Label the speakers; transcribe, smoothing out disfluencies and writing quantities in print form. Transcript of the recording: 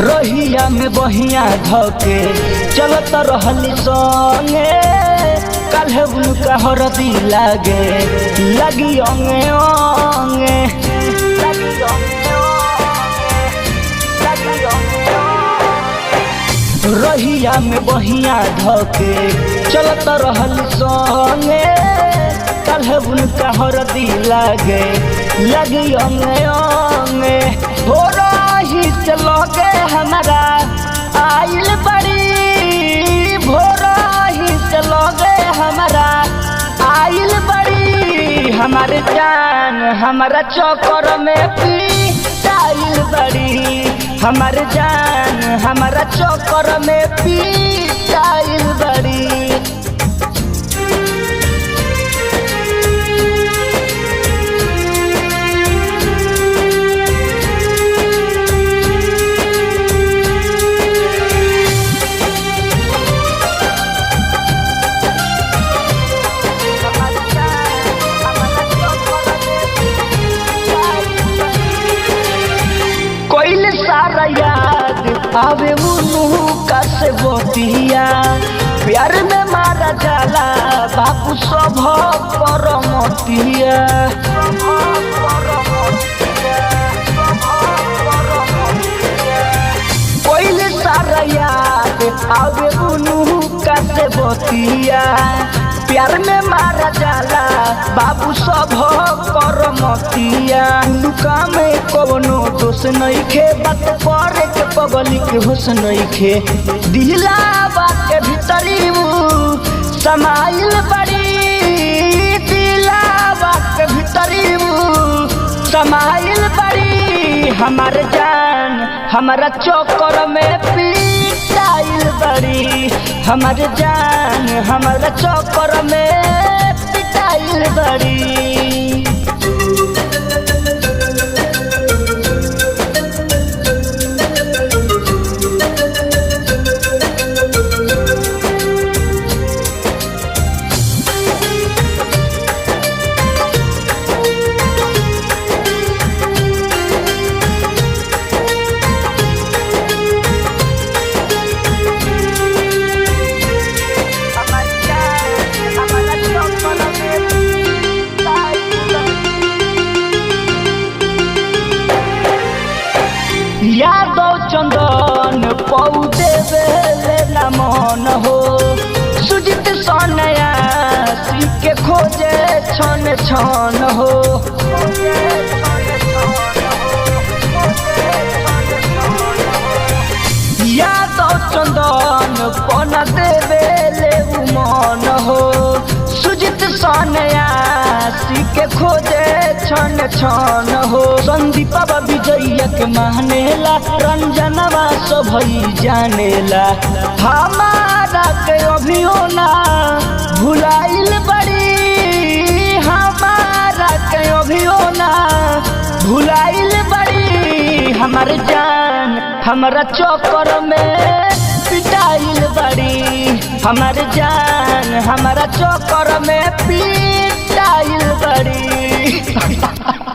Speaker 1: रहिया में बहिया धके चलत रहली संगे काल्हे उनका हरदी लागे लगी अंगे अंगे रहिया में बहिया धके चलत रहली संगे काल्हे उनका हरदी लागे लगी अंगे अंगे हो रही चलोगे हमारा आइल बड़ी भोरही चलोगे हमारा आइल बड़ी हमारे जान हमारा चौकर में पीटाइल बड़ी हमारे जान हमारा चौकर में पीटाइल बड़ी। कोइल सारा याद आवे उनका से बोतिया प्यार में मारा जाला बापू सब परमतिया कोइल सारा याद आवे उनका से बोतिया प्यार में मारा जाला बाबू सब करमतिया लुका में कवनो दोष नहीं खे बात करे के पगली के होश नहीं खे दिला बात के भीतरी समाइल बड़ी दिला बात के भीतरी समाइल बड़ी हमारे जान हमारा चौकर में पीटाइल बड़ी हमारे जान हमारा चौकर में पिटाइल बड़ी। यादव चंदन पौधे बेले न मन हो सुजित सोनया सी के खोजे छन छन हो यादव चंदन पन देवेले मन हो सुजित सोनया सी के खोजे छन छन हो संदीप विजय के मानेला रंजनवा सभई जानेला हमारा के अभियो ना भुलाइल बड़ी हमारा के अभियो ना भुलाइल बड़ी हमारे जान हमारा चौकर में पिटाइल बड़ी हमारे जान हमारा चौकर में पिटाइल बड़ी।